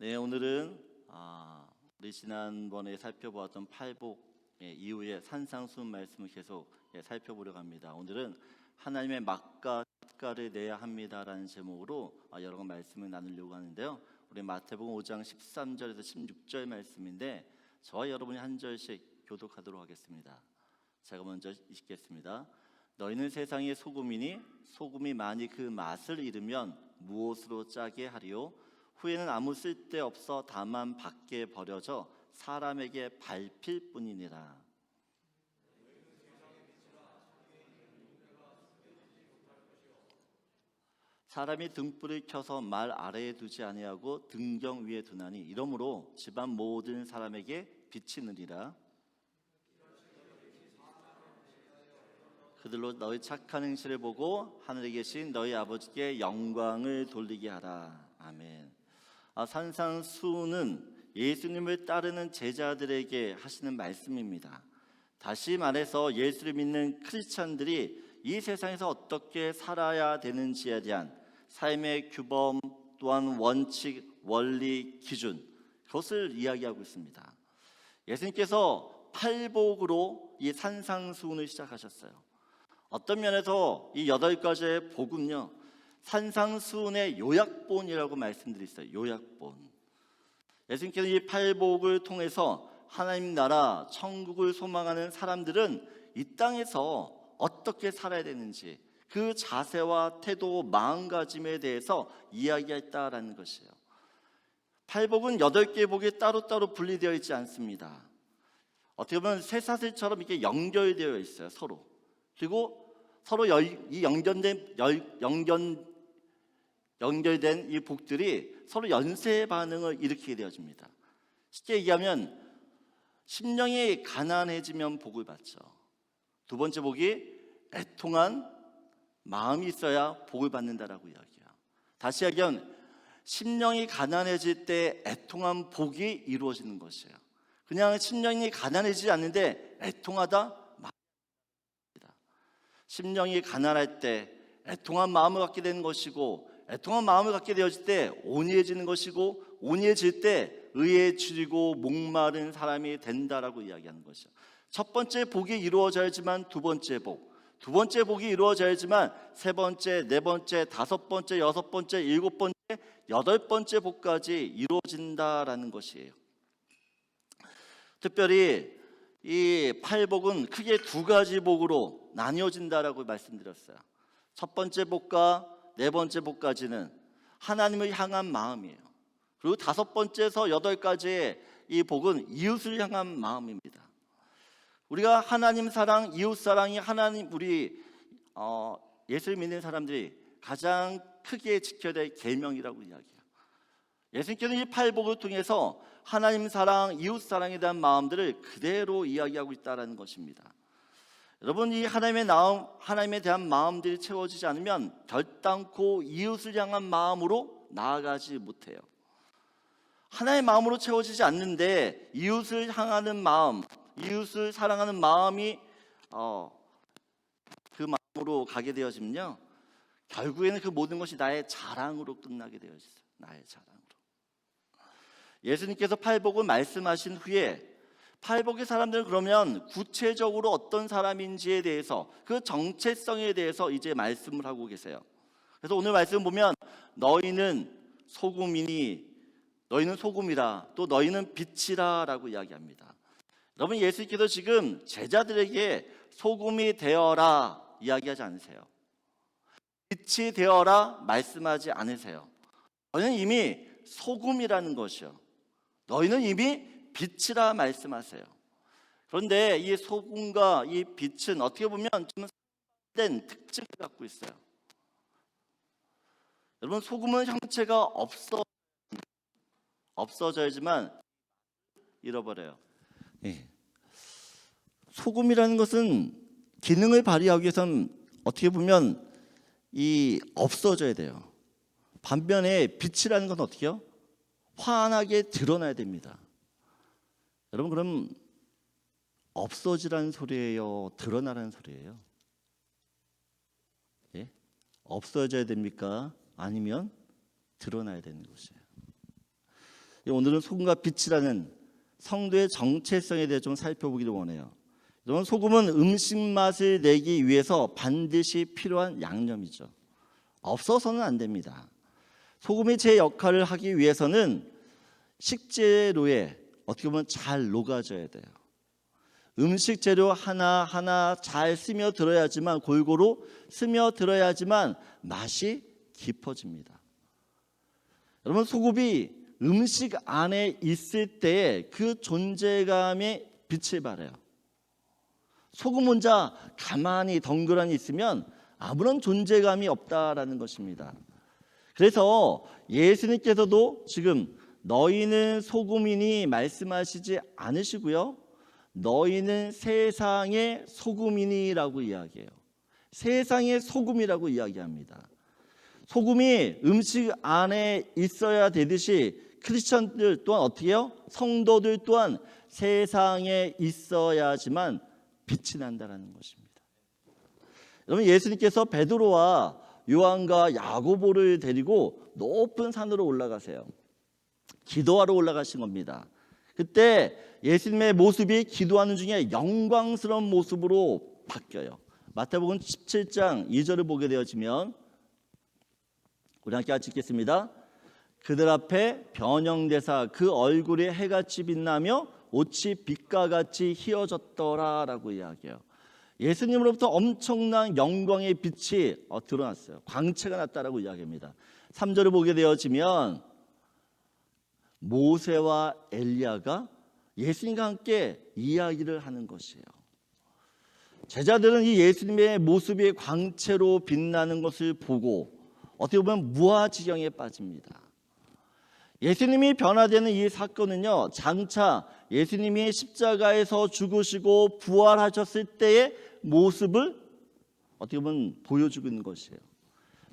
네, 오늘은 우리 지난번에 살펴보았던 팔복 이후에 산상수훈 말씀을 계속 살펴보려고 합니다. 오늘은 하나님의 막과 습가를 내야 합니다라는 제목으로 여러 말씀을 나누려고 하는데요. 우리 마태복음 5장 13절에서 16절 말씀인데 저와 여러분이 한 절씩 교독하도록 하겠습니다. 제가 먼저 읽겠습니다. 너희는 세상의 소금이니 소금이 만일 그 맛을 잃으면 무엇으로 짜게 하리요? 후에는 아무 쓸데없어 다만 밖에 버려져 사람에게 밟힐 뿐이니라. 사람이 등불을 켜서 말 아래에 두지 아니하고 등경 위에 두나니 이러므로 집안 모든 사람에게 빛이 느리라. 그들로 너희 착한 행실을 보고 하늘에 계신 너희 아버지께 영광을 돌리게 하라. 아멘. 산상수훈은 예수님을 따르는 제자들에게 하시는 말씀입니다. 다시 말해서 예수를 믿는 크리스찬들이 이 세상에서 어떻게 살아야 되는지에 대한 삶의 규범 또한 원칙, 원리, 기준 그것을 이야기하고 있습니다. 예수님께서 팔복으로 이 산상수훈을 시작하셨어요. 어떤 면에서 이 8가지의 복은요 산상수훈의 요약본이라고 말씀드렸어요. 요약본. 예수님께서 이 팔복을 통해서 하나님 나라 천국을 소망하는 사람들은 이 땅에서 어떻게 살아야 되는지 그 자세와 태도, 마음가짐에 대해서 이야기했다라는 것이에요. 팔복은 8개의 복이 따로따로 분리되어 있지 않습니다. 어떻게 보면 쇠사슬처럼 이렇게 연결되어 있어요. 서로. 그리고 서로 이 연결된 이 복들이 서로 연쇄 반응을 일으키게 되어집니다. 쉽게 얘기하면 심령이 가난해지면 복을 받죠. 두 번째 복이 애통한 마음이 있어야 복을 받는다라고 이야기해요. 다시 이야기하면 심령이 가난해질 때 애통한 복이 이루어지는 것이에요. 그냥 심령이 가난해지지 않는데 애통하다 심령이 가난할 때 애통한 마음을 갖게 되는 것이고 애통한 마음을 갖게 되어질 때 온유해지는 것이고 온유해질 때 의에 목마른 사람이 된다라고 이야기하는 것이죠. 첫 번째 복이 이루어져야지만 두 번째 복이 이루어져야지만 세 번째, 네 번째, 다섯 번째, 여섯 번째, 일곱 번째, 여덟 번째 복까지 이루어진다라는 것이에요. 특별히 이 팔복은 크게 2가지 복으로 나뉘어진다라고 말씀드렸어요. 첫 번째 복과 네 번째 복까지는 하나님을 향한 마음이에요. 그리고 5번째에서 8가지의 이 복은 이웃을 향한 마음입니다. 우리가 하나님 사랑, 이웃 사랑이 우리 예수를 믿는 사람들이 가장 크게 지켜야 될 계명이라고 이야기해요. 예수님께서는 이 팔복을 통해서 하나님 사랑, 이웃 사랑에 대한 마음들을 그대로 이야기하고 있다는 것입니다. 여러분, 이 하나님에 대한 마음들이 채워지지 않으면 결단코 이웃을 향한 마음으로 나아가지 못해요. 하나의 마음으로 채워지지 않는데 이웃을 향하는 마음, 이웃을 사랑하는 마음이 그 마음으로 가게 되어지면요 결국에는 그 모든 것이 나의 자랑으로 끝나게 되어있어요. 나의 자랑으로. 예수님께서 팔복을 말씀하신 후에 팔복의 사람들은 그러면 구체적으로 어떤 사람인지에 대해서 그 정체성에 대해서 이제 말씀을 하고 계세요. 그래서 오늘 말씀 보면 너희는 소금이라 또 너희는 빛이라 라고 이야기합니다. 여러분, 예수님께서 지금 제자들에게 소금이 되어라 이야기하지 않으세요. 빛이 되어라 말씀하지 않으세요. 너희는 이미 소금이라는 것이요 너희는 이미 빛이라 말씀하세요. 그런데 이 소금과 이 빛은 어떻게 보면 좀 된 특징을 갖고 있어요. 여러분, 소금은 형체가 없어져야지만 잃어버려요. 소금이라는 것은 기능을 발휘하기 위해서는 어떻게 보면 없어져야 돼요. 반면에 빛이라는 건 어떻게 해요? 환하게 드러나야 됩니다. 여러분, 그럼 없어지라는 소리예요? 드러나라는 소리예요? 예? 없어져야 됩니까? 아니면 드러나야 되는 것이에요. 오늘은 소금과 빛이라는 성도의 정체성에 대해 좀 살펴보기를 원해요. 여러분, 소금은 음식 맛을 내기 위해서 반드시 필요한 양념이죠. 없어서는 안 됩니다. 소금이 제 역할을 하기 위해서는 식재료에 어떻게 보면 잘 녹아져야 돼요. 음식 재료 하나하나 잘 스며들어야지만, 골고루 스며들어야지만 맛이 깊어집니다. 여러분, 소금이 음식 안에 있을 때에 그 존재감의 빛을 발해요. 소금 혼자 가만히 덩그러니 있으면 아무런 존재감이 없다라는 것입니다. 그래서 예수님께서도 지금 너희는 소금이니 말씀하시지 않으시고요, 너희는 세상의 소금이니라고 이야기해요. 세상의 소금이라고 이야기합니다. 소금이 음식 안에 있어야 되듯이 크리스천들 또한 어떻게 해요? 성도들 또한 세상에 있어야지만 빛이 난다는 것입니다. 여러분, 예수님께서 베드로와 요한과 야고보를 데리고 높은 산으로 올라가세요. 기도하러 올라가신 겁니다. 그때 예수님의 모습이 기도하는 중에 영광스러운 모습으로 바뀌어요. 마태복음 17장 2절을 보게 되어지면, 우리 함께 같이 읽겠습니다. 그들 앞에 변형되사 그 얼굴이 해같이 빛나며 옷이 빛과 같이 희어졌더라 라고 이야기해요. 예수님으로부터 엄청난 영광의 빛이 드러났어요. 광채가 났다라고 이야기합니다. 3절을 보게 되어지면 모세와 엘리야가 예수님과 함께 이야기를 하는 것이에요. 제자들은 이 예수님의 모습이 광채로 빛나는 것을 보고 어떻게 보면 무아지경에 빠집니다. 예수님이 변화되는 이 사건은요, 장차 예수님이 십자가에서 죽으시고 부활하셨을 때의 모습을 어떻게 보면 보여주고 있는 것이에요.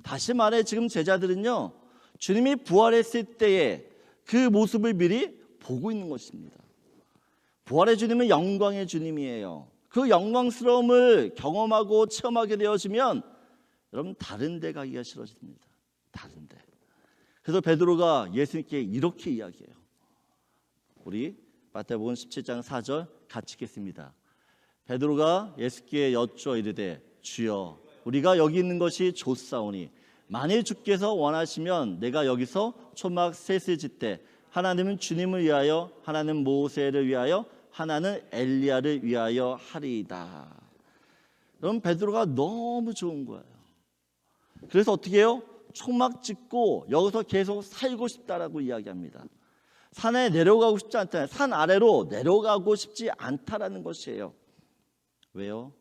다시 말해, 지금 제자들은요, 주님이 부활했을 때의 그 모습을 미리 보고 있는 것입니다. 부활의 주님은 영광의 주님이에요. 그 영광스러움을 경험하고 체험하게 되어지면 여러분, 다른 데 가기가 싫어집니다. 다른 데. 그래서 베드로가 예수님께 이렇게 이야기해요. 우리 마태복음 17장 4절 같이 읽겠습니다. 베드로가 예수께 여쭈어 이르되 주여, 우리가 여기 있는 것이 좋사오니 만일 주께서 원하시면 내가 여기서 초막 셋을 짓되 하나님은 주님을 위하여, 하나는 모세를 위하여, 하나는 엘리야를 위하여 하리이다. 그럼 베드로가 너무 좋은 거예요. 그래서 어떻게 해요? 초막 짓고 여기서 계속 살고 싶다라고 이야기합니다. 산에 내려가고 싶지 않다. 산 아래로 내려가고 싶지 않다라는 것이에요. 왜요?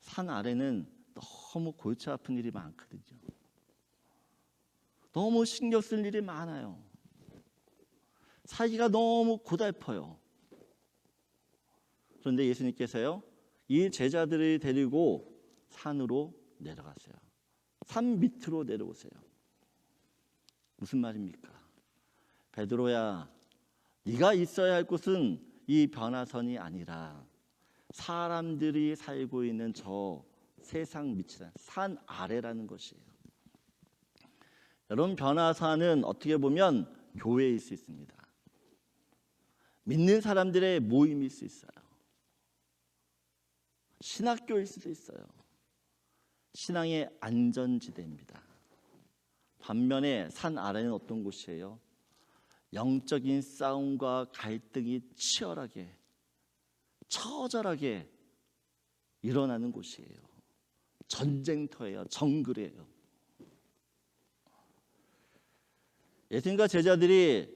산 아래는 너무 골치 아픈 일이 많거든요. 너무 신경 쓸 일이 많아요. 살기가 너무 고달퍼요. 그런데 예수님께서요, 이 제자들을 데리고 산으로 내려가세요. 산 밑으로 내려오세요. 무슨 말입니까? 베드로야, 네가 있어야 할 곳은 이 변화선이 아니라 사람들이 살고 있는 저 세상 밑이란 산 아래라는 것이에요. 여러분, 변화산은 어떻게 보면 교회일 수 있습니다. 믿는 사람들의 모임일 수 있어요. 신학교일 수도 있어요. 신앙의 안전지대입니다. 반면에 산 아래는 어떤 곳이에요? 영적인 싸움과 갈등이 치열하게, 처절하게 일어나는 곳이에요. 전쟁터예요. 정글이에요. 예수님과 제자들이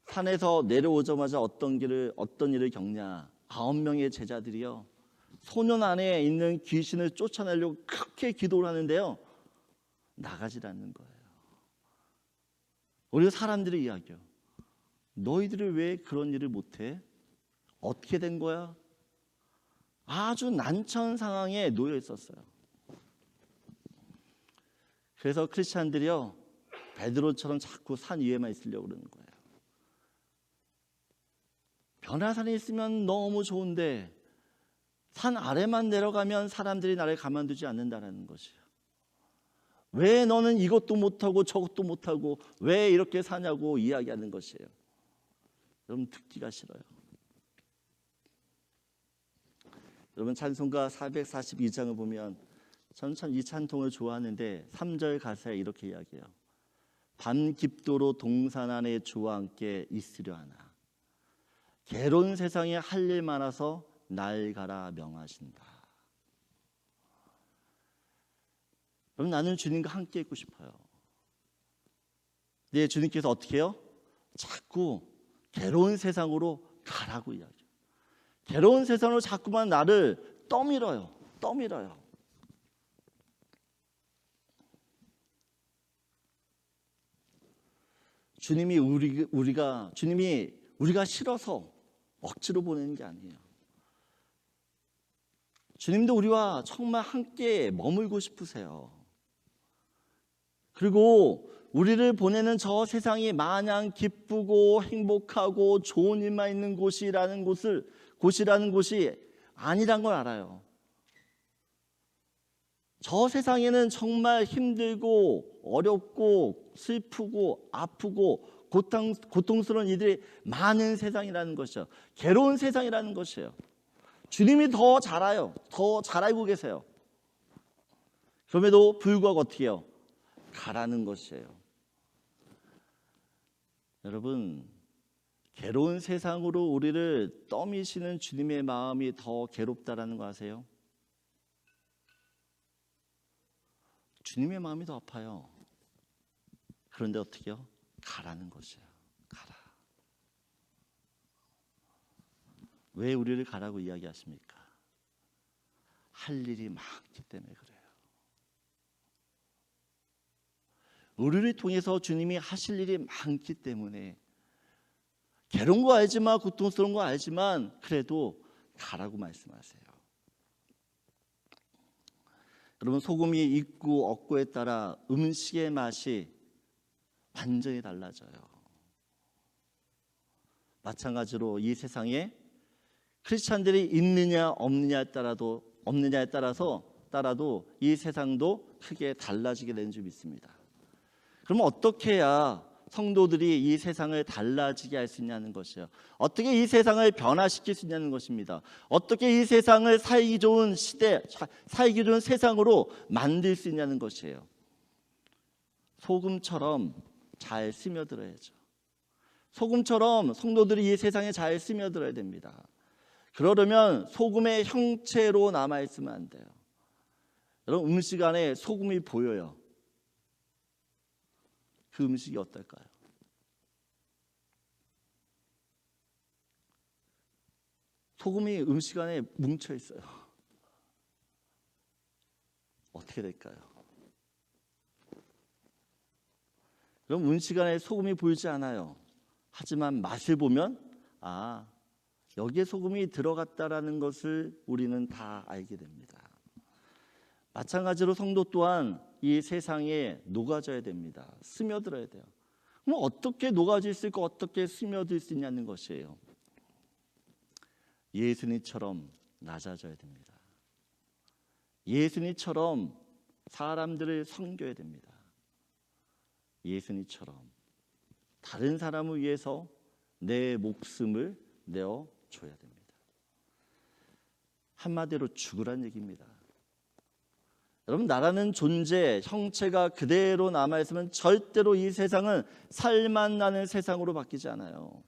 산에서 내려오자마자 어떤 일을 겪냐? 9명의 제자들이요, 소년 안에 있는 귀신을 쫓아내려고 그렇게 기도를 하는데요, 나가질 않는 거예요. 우리 사람들의 이야기요. 너희들이 왜 그런 일을 못해? 어떻게 된 거야? 아주 난처한 상황에 놓여 있었어요. 그래서 크리스찬들이요, 베드로처럼 자꾸 산 위에만 있으려고 그러는 거예요. 변화산에 있으면 너무 좋은데 산 아래만 내려가면 사람들이 나를 가만두지 않는다는 것이에요. 왜 너는 이것도 못하고 저것도 못하고 왜 이렇게 사냐고 이야기하는 것이에요. 여러분 듣기가 싫어요. 여러분 찬송가 442장을 보면 저는 참 이 찬송을 좋아하는데 3절 가사에 이렇게 이야기해요. 밤 깊도록 동산 안에 주와 함께 있으려 하나 괴로운 세상에 할 일 많아서 날 가라 명하신다. 그럼 나는 주님과 함께 있고 싶어요. 네, 주님께서 어떻게 해요? 자꾸 괴로운 세상으로 가라고 이야기해요. 괴로운 세상으로 자꾸만 나를 떠밀어요. 주님이 우리가 싫어서 억지로 보내는 게 아니에요. 주님도 우리와 정말 함께 머물고 싶으세요. 그리고 우리를 보내는 저 세상이 마냥 기쁘고 행복하고 좋은 일만 있는 곳이라는 곳이 아니란 걸 알아요. 저 세상에는 정말 힘들고 어렵고 슬프고 아프고 고통스러운 일들이 많은 세상이라는 것이죠. 괴로운 세상이라는 것이에요. 주님이 더 잘 알아요. 더 잘 알고 계세요. 그럼에도 불구하고 어떻게 해요? 가라는 것이에요. 여러분, 괴로운 세상으로 우리를 떠미시는 주님의 마음이 더 괴롭다라는 거 아세요? 주님의 마음이 더 아파요. 그런데 어떻게 해요? 가라는 것이에요. 가라. 왜 우리를 가라고 이야기하십니까? 할 일이 많기 때문에 그래요. 우리를 통해서 주님이 하실 일이 많기 때문에 괴로운 거 알지만 고통스러운 거 알지만 그래도 가라고 말씀하세요. 여러분, 소금이 있고 없고에 따라 음식의 맛이 완전히 달라져요. 마찬가지로 이 세상에 크리스찬들이 있느냐 없느냐에 따라도 이 세상도 크게 달라지게 되는 줄 믿습니다. 그럼 어떻게 해야 성도들이 이 세상을 달라지게 할 수 있냐는 것이에요. 어떻게 이 세상을 변화시킬 수 있냐는 것입니다. 어떻게 이 세상을 살기 좋은 시대, 살기 좋은 세상으로 만들 수 있냐는 것이에요. 소금처럼 잘 스며들어야죠. 소금처럼 성도들이 이 세상에 잘 스며들어야 됩니다. 그러려면 소금의 형체로 남아있으면 안 돼요. 여러분, 음식 안에 소금이 보여요. 그 음식이 어떨까요? 소금이 음식 안에 뭉쳐 있어요. 어떻게 될까요? 그럼 음식 안에 소금이 보이지 않아요. 하지만 맛을 보면 여기에 소금이 들어갔다라는 것을 우리는 다 알게 됩니다. 마찬가지로 성도 또한 이 세상에 녹아져야 됩니다. 스며들어야 돼요. 그럼 어떻게 녹아질 수 있고 어떻게 스며들 수 있냐는 것이에요. 예수님처럼 낮아져야 됩니다. 예수님처럼 사람들을 섬겨야 됩니다. 예수님처럼 다른 사람을 위해서 내 목숨을 내어줘야 됩니다. 한마디로 죽으란 얘기입니다. 여러분, 나라는 존재, 형체가 그대로 남아있으면 절대로 이 세상은 살만 나는 세상으로 바뀌지 않아요.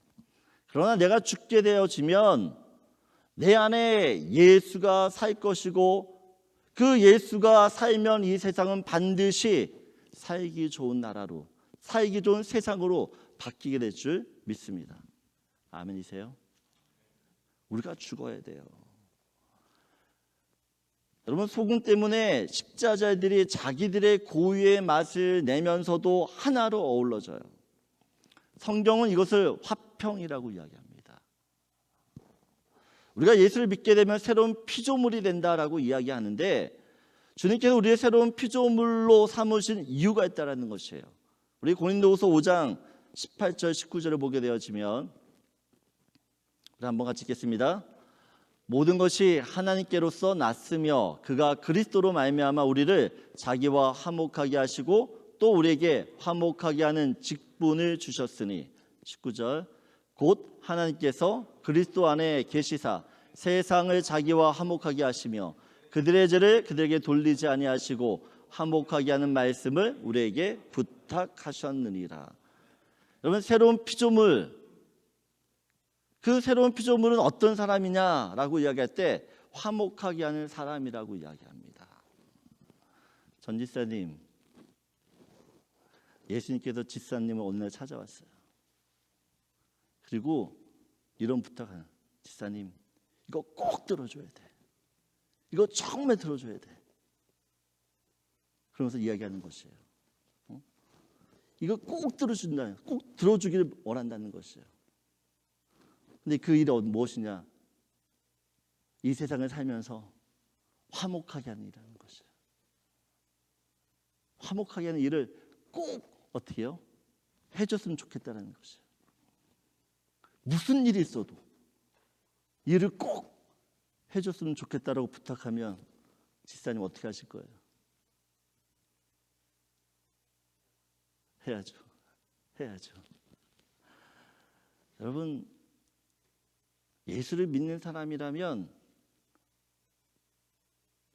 그러나 내가 죽게 되어지면 내 안에 예수가 살 것이고 그 예수가 살면 이 세상은 반드시 살기 좋은 나라로, 살기 좋은 세상으로 바뀌게 될 줄 믿습니다. 아멘이세요? 우리가 죽어야 돼요. 여러분, 소금 때문에 십자자들이 자기들의 고유의 맛을 내면서도 하나로 어우러져요. 성경은 이것을 화평이라고 이야기합니다. 우리가 예수를 믿게 되면 새로운 피조물이 된다라고 이야기하는데 주님께서 우리의 새로운 피조물로 삼으신 이유가 있다는 것이에요. 우리 고린도후서 5장 18절 19절을 보게 되어지면 우리 한번 같이 읽겠습니다. 모든 것이 하나님께로서 났으며 그가 그리스도로 말미암아 우리를 자기와 화목하게 하시고 또 우리에게 화목하게 하는 직분을 주셨으니 19절 곧 하나님께서 그리스도 안에 계시사 세상을 자기와 화목하게 하시며 그들의 죄를 그들에게 돌리지 아니하시고 화목하게 하는 말씀을 우리에게 부탁하셨느니라. 여러분, 새로운 피조물, 그 새로운 피조물은 어떤 사람이냐라고 이야기할 때 화목하게 하는 사람이라고 이야기합니다. 전 지사님, 예수님께서 지사님을 어느 날 찾아왔어요. 그리고 이런 부탁을, 지사님 이거 꼭 들어줘야 돼. 이거 정말 들어줘야 돼. 그러면서 이야기하는 것이에요. 이거 꼭 들어준다. 꼭 들어주기를 원한다는 것이에요. 근데 그 일이 무엇이냐? 이 세상을 살면서 화목하게 하는 일이라는 것이에요. 화목하게 하는 일을 꼭 어떻게 해요? 해줬으면 좋겠다는 것이에요. 무슨 일이 있어도 일을 꼭 해줬으면 좋겠다라고 부탁하면 지사님 어떻게 하실 거예요? 해야죠. 여러분, 예수를 믿는 사람이라면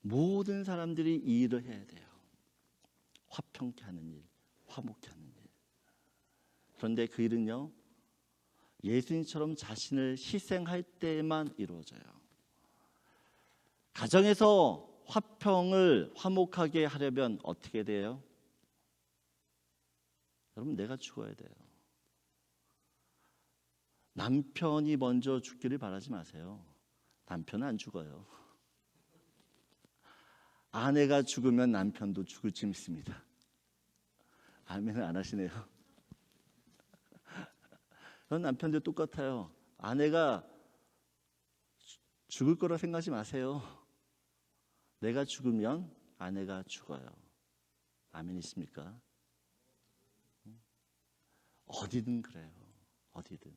모든 사람들이 이 일을 해야 돼요. 화평케 하는 일, 화목케 하는 일. 그런데 그 일은요, 예수님처럼 자신을 희생할 때만 이루어져요. 가정에서 화평을 화목하게 하려면 어떻게 돼요? 여러분, 내가 죽어야 돼요. 남편이 먼저 죽기를 바라지 마세요. 남편은 안 죽어요. 아내가 죽으면 남편도 죽을 줄 믿습니다. 아멘을 안 하시네요. 그런 남편도 똑같아요. 아내가 죽을 거라 생각하지 마세요. 내가 죽으면 아내가 죽어요. 아멘이십니까? 어디든 그래요. 어디든.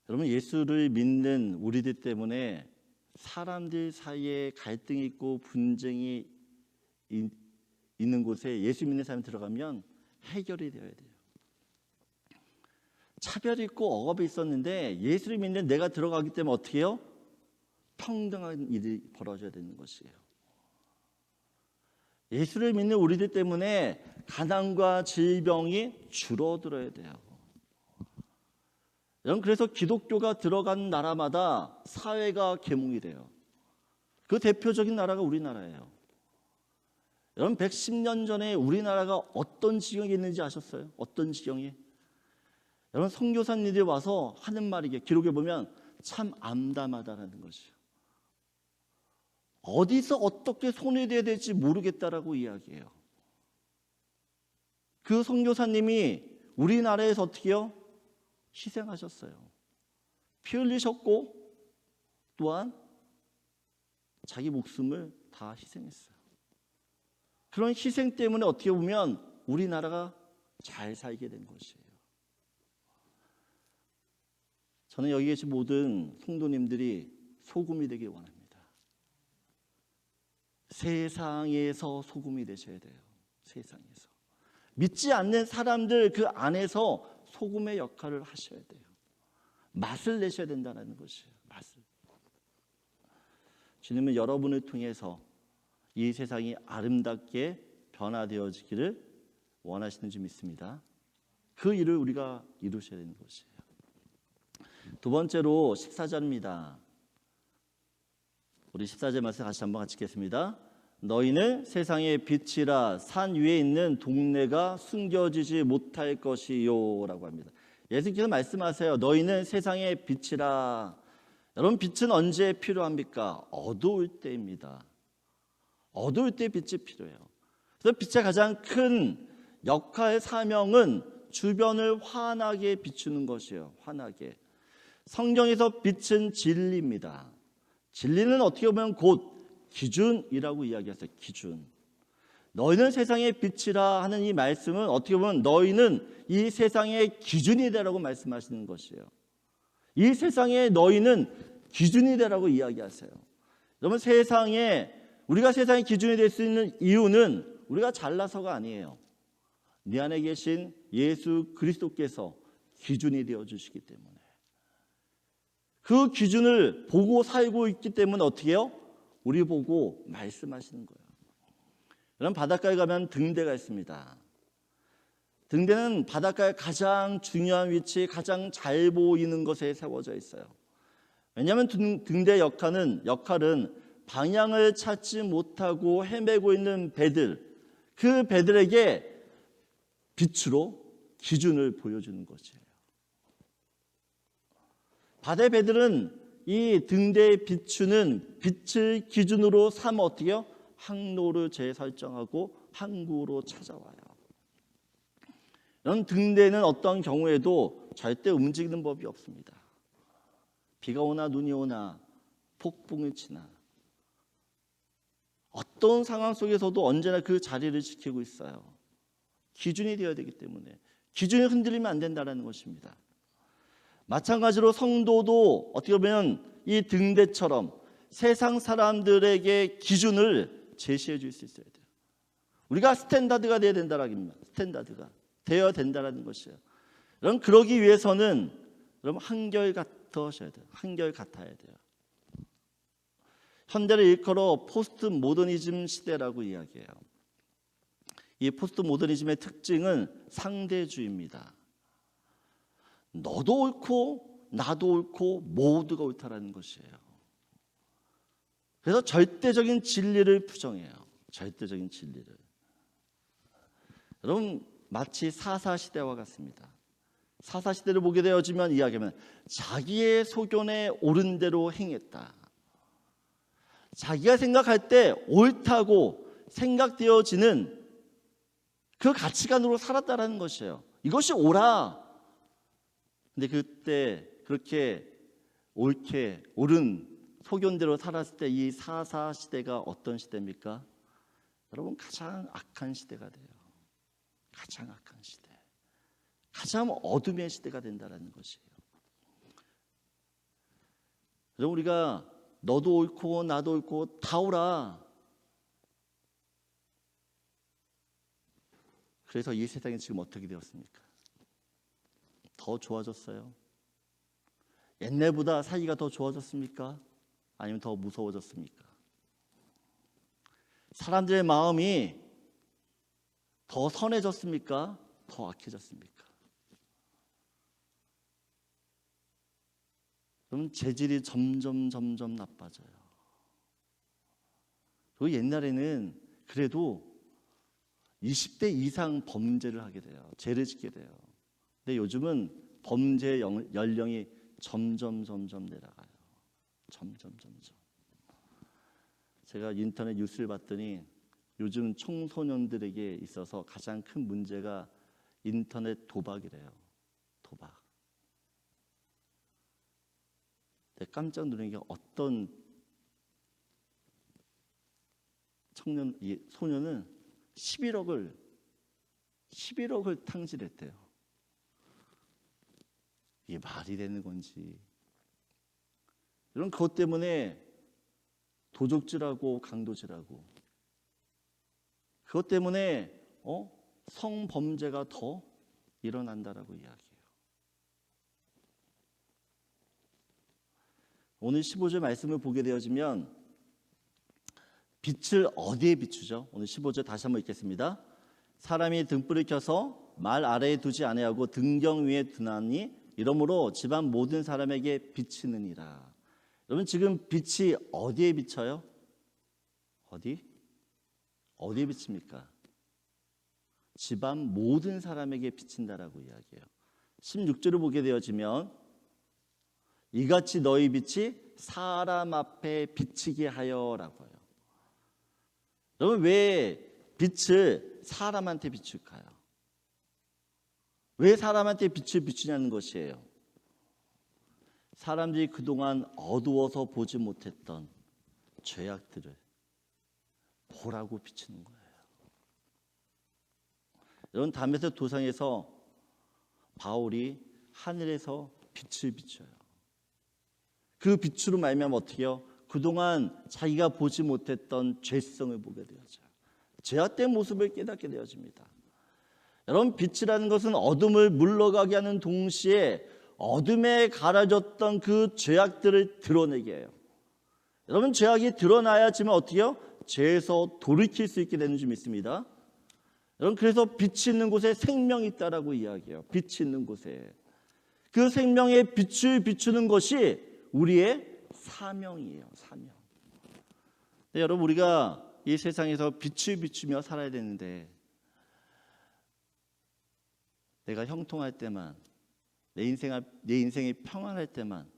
여러분, 예수를 믿는 우리들 때문에 사람들 사이에 갈등이 있고 분쟁이 있는 곳에 예수 믿는 사람이 들어가면 해결이 되어야 돼요. 차별이 있고 억압이 있었는데 예수를 믿는 내가 들어가기 때문에 어떻게 해요? 평등한 일이 벌어져야 되는 것이에요. 예수를 믿는 우리들 때문에 가난과 질병이 줄어들어야 돼요. 여러분, 그래서 기독교가 들어간 나라마다 사회가 계몽이 돼요. 그 대표적인 나라가 우리나라예요. 여러분, 110년 전에 우리나라가 어떤 지경에 있는지 아셨어요? 어떤 지경이? 여러분, 선교사님들이 와서 하는 말이 기록에 보면 참 암담하다라는 것이에요. 어디서 어떻게 손을 대야 될지 모르겠다라고 이야기해요. 그 선교사님이 우리나라에서 어떻게 해요? 희생하셨어요. 피 흘리셨고 또한 자기 목숨을 다 희생했어요. 그런 희생 때문에 어떻게 보면 우리나라가 잘 살게 된 것이에요. 저는 여기 계신 모든 성도님들이 소금이 되길 원합니다. 세상에서 소금이 되셔야 돼요. 세상에서. 믿지 않는 사람들 그 안에서 소금의 역할을 하셔야 돼요. 맛을 내셔야 된다는 것이에요. 맛을. 주님은 여러분을 통해서 이 세상이 아름답게 변화되어지기를 원하시는 줄 믿습니다. 그 일을 우리가 이루셔야 되는 것이에요. 두 번째로 14절입니다. 우리 14절 말씀 다시 한번 같이 읽겠습니다. 너희는 세상의 빛이라 산 위에 있는 동네가 숨겨지지 못할 것이요 라고 합니다. 예수님께서 말씀하세요. 너희는 세상의 빛이라. 여러분, 빛은 언제 필요합니까? 어두울 때입니다. 어두울 때 빛이 필요해요. 그래서 빛의 가장 큰 역할, 사명은 주변을 환하게 비추는 것이에요. 환하게. 성경에서 빛은 진리입니다. 진리는 어떻게 보면 곧 기준이라고 이야기했어요. 기준. 너희는 세상의 빛이라 하는 이 말씀은 어떻게 보면 너희는 이 세상의 기준이 되라고 말씀하시는 것이에요. 이 세상에 너희는 기준이 되라고 이야기하세요. 여러분, 우리가 세상의 기준이 될 수 있는 이유는 우리가 잘나서가 아니에요. 네 안에 계신 예수 그리스도께서 기준이 되어 주시기 때문에, 그 기준을 보고 살고 있기 때문에 어떻게 해요? 우리 보고 말씀하시는 거예요. 여러분, 바닷가에 가면 등대가 있습니다. 등대는 바닷가의 가장 중요한 위치에 가장 잘 보이는 곳에 세워져 있어요. 왜냐하면 등대의 역할은 방향을 찾지 못하고 헤매고 있는 배들, 그 배들에게 빛으로 기준을 보여주는 것이에요. 바다의 배들은 이 등대에 비추는 빛을 기준으로 삼아 어떻게 해요? 항로를 재설정하고 항구로 찾아와요. 이런 등대는 어떤 경우에도 절대 움직이는 법이 없습니다. 비가 오나 눈이 오나 폭풍이 치나 어떤 상황 속에서도 언제나 그 자리를 지키고 있어요. 기준이 되어야 되기 때문에, 기준이 흔들리면 안 된다는 것입니다. 마찬가지로 성도도 어떻게 보면 이 등대처럼 세상 사람들에게 기준을 제시해 줄 수 있어야 돼요. 우리가 스탠다드가 되어야 된다라는 스탠다드가 되어야 된다는 것이에요. 여러분, 그러기 위해서는 여러분 한결같으셔야 돼요. 한결같아야 돼요. 현대를 일컬어 포스트 모더니즘 시대라고 이야기해요. 이 포스트 모더니즘의 특징은 상대주의입니다. 너도 옳고 나도 옳고 모두가 옳다라는 것이에요. 그래서 절대적인 진리를 부정해요. 절대적인 진리를. 여러분, 마치 사사시대와 같습니다. 사사시대를 보게 되어지면 이야기하면 자기의 소견에 옳은 대로 행했다. 자기가 생각할 때 옳다고 생각되어지는 그 가치관으로 살았다라는 것이에요. 이것이 옳아. 근데 그때 그렇게 옳게 옳은 소견대로 살았을 때 이 사사시대가 어떤 시대입니까? 여러분, 가장 악한 시대가 돼요. 가장 악한 시대, 가장 어둠의 시대가 된다는 것이에요. 여러분, 우리가 너도 옳고 나도 옳고 다 옳아. 그래서 이 세상이 지금 어떻게 되었습니까? 더 좋아졌어요? 옛날보다 사이가 더 좋아졌습니까? 아니면 더 무서워졌습니까? 사람들의 마음이 더 선해졌습니까? 더 악해졌습니까? 그럼 재질이 점점 나빠져요. 그리고 옛날에는 그래도 20대 이상 범죄를 하게 돼요. 죄를 짓게 돼요. 근데 요즘은 범죄 연령이 점점 내려가요. 점점. 제가 인터넷 뉴스를 봤더니 요즘 청소년들에게 있어서 가장 큰 문제가 인터넷 도박이래요. 도박. 근데 깜짝 놀란 게 어떤 소년은 11억을 탕진했대요. 이게 말이 되는 건지. 이런 그것 때문에 도적질하고 강도질하고, 그것 때문에 성범죄가 더 일어난다라고 이야기해요. 오늘 15절 말씀을 보게 되어지면 빛을 어디에 비추죠? 오늘 15절 다시 한번 읽겠습니다. 사람이 등불을 켜서 말 아래에 두지 아니하고 등경 위에 두나니 이러므로 집안 모든 사람에게 비치느니라. 여러분, 지금 빛이 어디에 비쳐요? 어디에 비칩니까? 집안 모든 사람에게 비친다라고 이야기해요. 16절을 보게 되어지면 이같이 너희 빛이 사람 앞에 비치게 하여라고 해요. 여러분, 왜 빛을 사람한테 비출까요? 왜 사람한테 빛을 비추냐는 것이에요. 사람들이 그동안 어두워서 보지 못했던 죄악들을 보라고 비추는 거예요. 여러분, 다메섹 도상에서 바울이 하늘에서 빛을 비춰요. 그 빛으로 말미암아 어떻게 해요? 그동안 자기가 보지 못했던 죄성을 보게 되어져요. 죄악된 모습을 깨닫게 되어집니다. 여러분, 빛이라는 것은 어둠을 물러가게 하는 동시에 어둠에 가려졌던 그 죄악들을 드러내게 해요. 여러분, 죄악이 드러나야지만 어떻게 해요? 죄에서 돌이킬 수 있게 되는 줄 믿습니다. 여러분, 그래서 빛이 있는 곳에 생명이 있다라고 이야기해요. 빛이 있는 곳에. 그 생명의 빛을 비추는 것이 우리의 사명이에요. 사명. 네, 여러분, 우리가 이 세상에서 빛을 비추며 살아야 되는데 내가 형통할 때만, 내 인생이 평안할 때만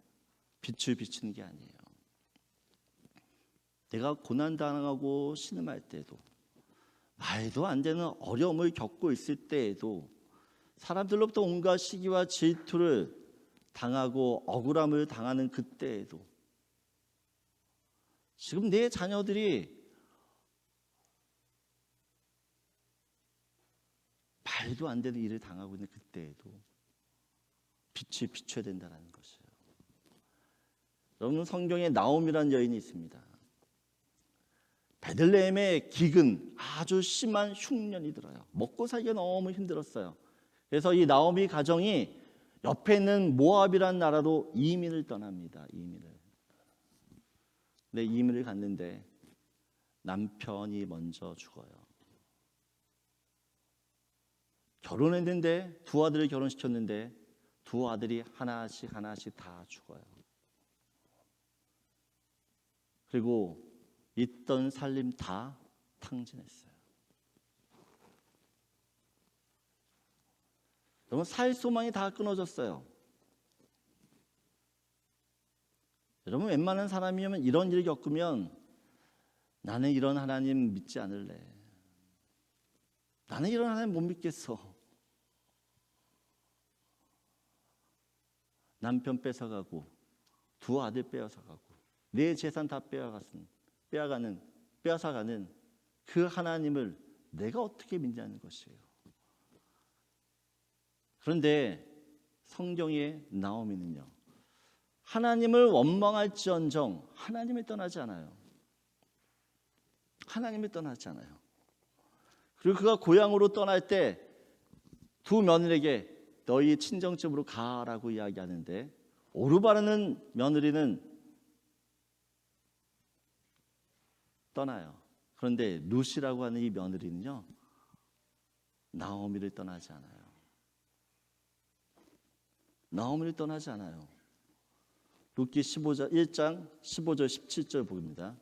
빛을 비추는 게 아니에요. 내가 고난당하고 신음할 때도, 말도 안 되는 어려움을 겪고 있을 때에도, 사람들로부터 온갖 시기와 질투를 당하고 억울함을 당하는 그때에도, 지금 내 자녀들이 말도 안 되는 일을 당하고 있는 그때에도 빛을 비춰야 된다는 것이에요. 여러분, 성경에 나옴이라는 여인이 있습니다. 베들레헴에 기근, 아주 심한 흉년이 들어요. 먹고 살기가 너무 힘들었어요. 그래서 이 나오미 가정이 옆에 있는 모압이라는 나라로 이민을 떠납니다. 이민을 갔는데 남편이 먼저 죽어요. 결혼했는데, 두 아들을 결혼시켰는데 두 아들이 하나씩 다 죽어요. 그리고 있던 살림 다 탕진했어요. 여러분, 살 소망이 다 끊어졌어요. 여러분, 웬만한 사람이면 이런 일을 겪으면 나는 이런 하나님 믿지 않을래. 나는 이런 하나님 못 믿겠어. 남편 뺏어가고 두 아들 빼앗아가고 내 재산 다 빼앗아가는 그 하나님을 내가 어떻게 믿냐는 것이에요. 그런데 성경의 나오미는요, 하나님을 원망할지언정 하나님을 떠나지 않아요. 하나님을 떠나지 않아요. 그리고 그가 고향으로 떠날 때 두 며느리에게 너희 친정집으로 가라고 이야기하는데, 오르바르는 며느리는 떠나요. 그런데 룻이라고 하는 이 며느리는요, 나오미를 떠나지 않아요. 나오미를 떠나지 않아요. 룻기 1장 15절 17절 보입니다.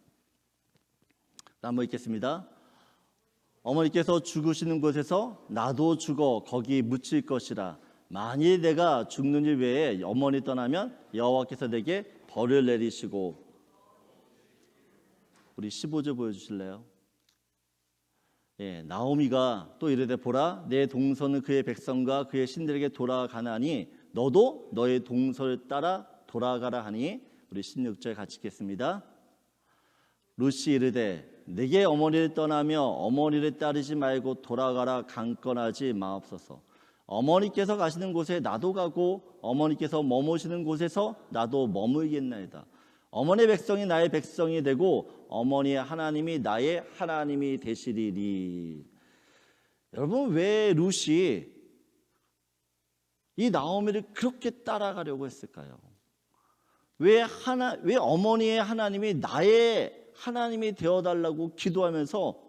한번 읽겠습니다. 어머니께서 죽으시는 곳에서 나도 죽어 거기 묻힐 것이라. 만일 내가 죽는 일 외에 어머니 떠나면 여호와께서 내게 벌을 내리시고. 우리 15절 보여주실래요? 예, 나오미가 또 이르되 보라, 내 동서는 그의 백성과 그의 신들에게 돌아가나니 너도 너의 동서를 따라 돌아가라 하니. 우리 16절 같이 읽겠습니다. 룻이 이르되 내게 어머니를 떠나며 어머니를 따르지 말고 돌아가라 강건하지 마옵소서. 어머니께서 가시는 곳에 나도 가고 어머니께서 머무시는 곳에서 나도 머물겠나이다. 어머니의 백성이 나의 백성이 되고 어머니의 하나님이 나의 하나님이 되시리니. 여러분, 왜 룻이 이 나오미를 그렇게 따라가려고 했을까요? 왜 어머니의 하나님이 나의 하나님이 되어달라고 기도하면서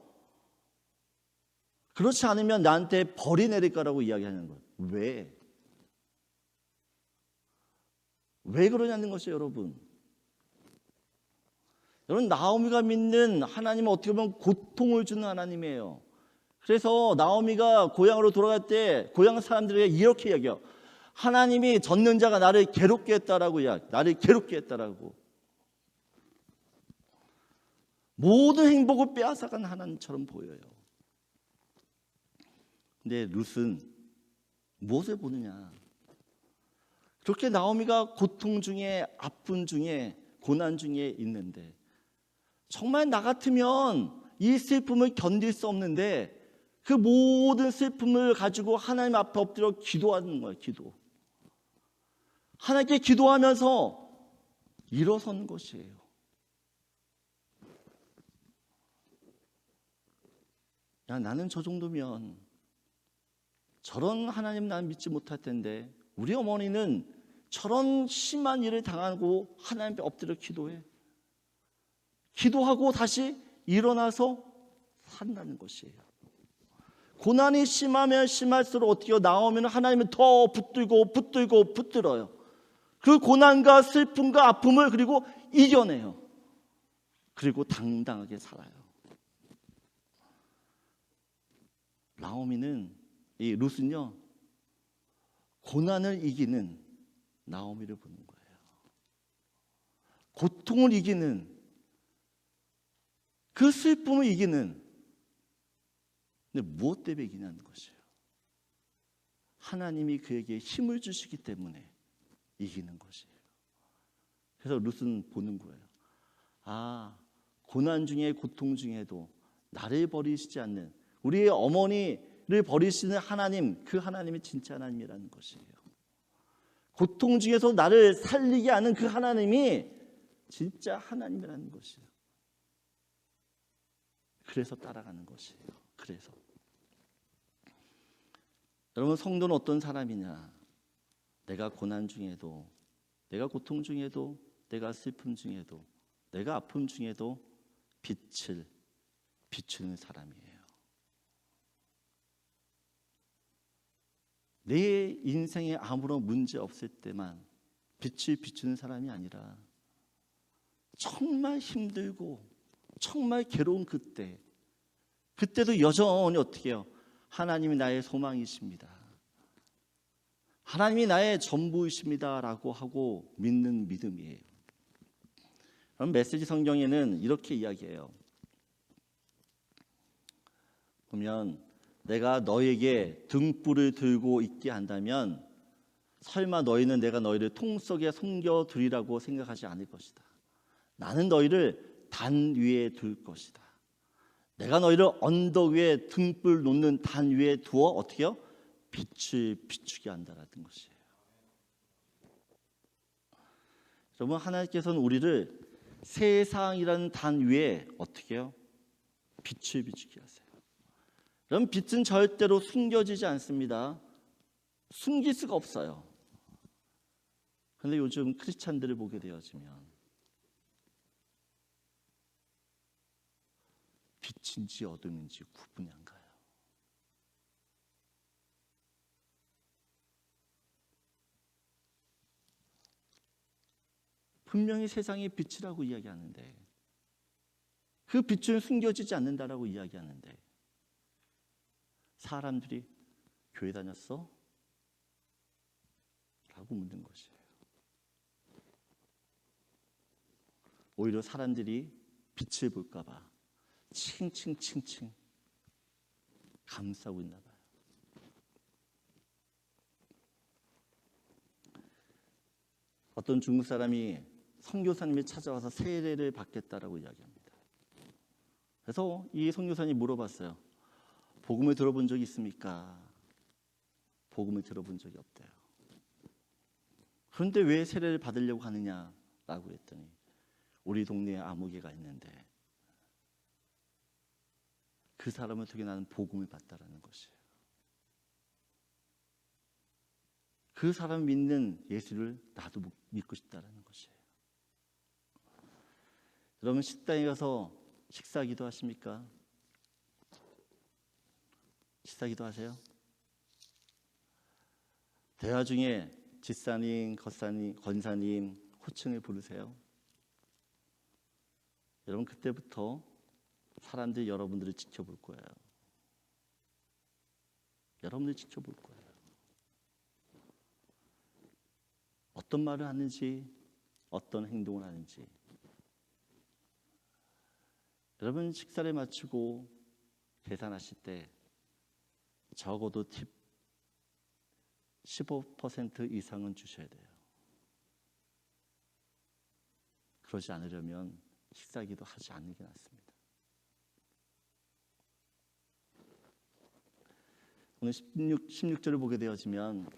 그렇지 않으면 나한테 벌이 내릴 거라고 이야기하는 거예요? 왜 그러냐는 것이에요, 여러분. 여러분, 나오미가 믿는 하나님은 어떻게 보면 고통을 주는 하나님이에요. 그래서 나오미가 고향으로 돌아갈 때 고향 사람들에게 이렇게 이야기해요. 하나님이 젖는 자가 나를 괴롭게 했다라고 모든 행복을 빼앗아간 하나님처럼 보여요. 근데 룻은 무엇을 보느냐? 그렇게 나오미가 고통 중에, 아픔 중에, 고난 중에 있는데, 정말 나 같으면 이 슬픔을 견딜 수 없는데 그 모든 슬픔을 가지고 하나님 앞에 엎드려 기도하는 거예요. 기도. 하나님께 기도하면서 일어서는 것이에요. 야, 나는 저 정도면 저런 하나님 난 믿지 못할 텐데 우리 어머니는 저런 심한 일을 당하고 하나님 앞에 엎드려 기도해. 기도하고 다시 일어나서 산다는 것이에요. 고난이 심하면 심할수록 어떻게 나오면 하나님은 더 붙들어요. 그 고난과 슬픔과 아픔을 그리고 이겨내요. 그리고 당당하게 살아요. 나오미는, 이 룻은요, 고난을 이기는 나오미를 보는 거예요. 고통을 이기는, 그 슬픔을 이기는. 근데 무엇 때문에 이기냐는 것이에요. 하나님이 그에게 힘을 주시기 때문에 이기는 것이에요. 그래서 룻은 보는 거예요. 아, 고난 중에 고통 중에도 나를 버리시지 않는, 우리의 어머니를 버리시는 하나님, 그 하나님이 진짜 하나님이라는 것이에요. 고통 중에서 나를 살리게 하는 그 하나님이 진짜 하나님이라는 것이에요. 그래서 따라가는 것이에요. 그래서 여러분, 성도는 어떤 사람이냐? 내가 고난 중에도, 내가 고통 중에도, 내가 슬픔 중에도, 내가 아픔 중에도 빛을 비추는 사람이에요. 내 인생에 아무런 문제 없을 때만 빛을 비추는 사람이 아니라 정말 힘들고 정말 괴로운 그때도 여전히 어떻게 해요? 하나님이 나의 소망이십니다. 하나님이 나의 전부이십니다 라고 하고 믿는 믿음이에요. 그럼 메시지 성경에는 이렇게 이야기해요. 보면 내가 너에게 등불을 들고 있게 한다면 설마 너희는 내가 너희를 통 속에 숨겨두리라고 생각하지 않을 것이다. 나는 너희를 단 위에 둘 것이다. 내가 너희를 언덕 위에 등불 놓는 단 위에 두어 어떻게 해요? 빛을 비추게 한다라는 것이에요. 여러분, 하나님께서는 우리를 세상이라는 단 위에 어떻게 해요? 빛을 비추게 하세요. 여러분, 빛은 절대로 숨겨지지 않습니다. 숨길 수가 없어요. 그런데 요즘 크리스찬들을 보게 되어지면 빛인지 어둠인지 구분이 안 가요. 분명히 세상의 빛이라고 이야기하는데 그 빛은 숨겨지지 않는다라고 이야기하는데 사람들이 교회 다녔어? 라고 묻는 것이에요. 오히려 사람들이 빛을 볼까 봐 칭칭칭칭 감싸고 있나 봐요. 어떤 중국 사람이 선교사님이 찾아와서 세례를 받겠다라고 이야기합니다. 그래서 이 선교사님이 물어봤어요. 복음을 들어본 적이 있습니까? 복음을 들어본 적이 없대요. 그런데 왜 세례를 받으려고 하느냐라고 했더니 우리 동네에 아무개가 있는데 그 사람을 통해 나는 복음을 받다라는 것이에요. 그 사람 믿는 예수를 나도 믿고 싶다라는 것이에요. 여러분, 식당에 가서 식사기도 하십니까? 식사기도 하세요? 대화 중에 집사님, 권사님 호칭을 부르세요? 여러분, 그때부터 사람들이 여러분들을 지켜볼 거예요. 여러분들 지켜볼 거예요. 어떤 말을 하는지, 어떤 행동을 하는지. 여러분, 식사를 마치고 계산하실 때 적어도 팁 15% 이상은 주셔야 돼요. 그러지 않으려면 식사기도 하지 않는 게 낫습니다. 오늘 16절을 보게 되어지면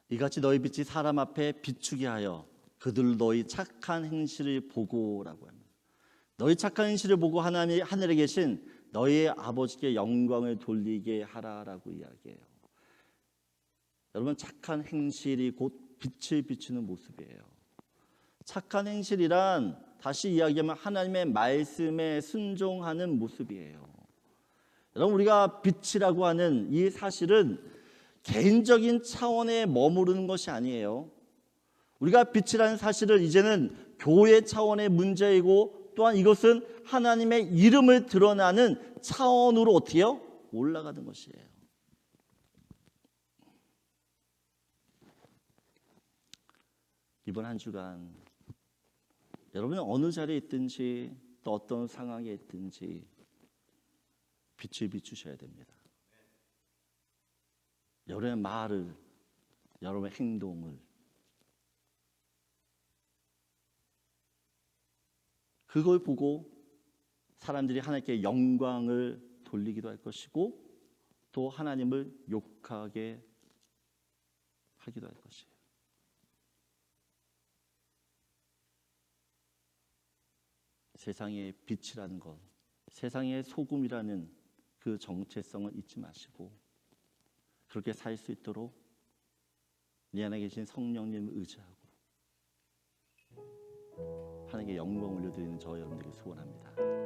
이같이 너희 빛이 사람 앞에 비추게 하여 그들 너희 착한 행실을 보고라고 합니다. 너희 착한 행실을 보고 하나님이 하늘에 계신 너희 아버지께 영광을 돌리게 하라라고 이야기해요. 여러분, 착한 행실이 곧 빛을 비추는 모습이에요. 착한 행실이란 다시 이야기하면 하나님의 말씀에 순종하는 모습이에요. 여러분, 우리가 빛이라고 하는 이 사실은 개인적인 차원에 머무르는 것이 아니에요. 우리가 빛이라는 사실은 이제는 교회 차원의 문제이고, 또한 이것은 하나님의 이름을 드러나는 차원으로 어떻게 해요? 올라가는 것이에요. 이번 한 주간 여러분은 어느 자리에 있든지 또 어떤 상황에 있든지 빛을 비추셔야 됩니다. 여러분의 말을, 여러분의 행동을, 그걸 보고 사람들이 하나님께 영광을 돌리기도 할 것이고 또 하나님을 욕하게 하기도 할 것이에요. 세상의 빛이라는 것, 세상의 소금이라는 그 정체성을 잊지 마시고 그렇게 살 수 있도록 내 안에 계신 성령님을 의지하고 하나님께 영광을 올려드리는 저 여러분들에게 소원합니다.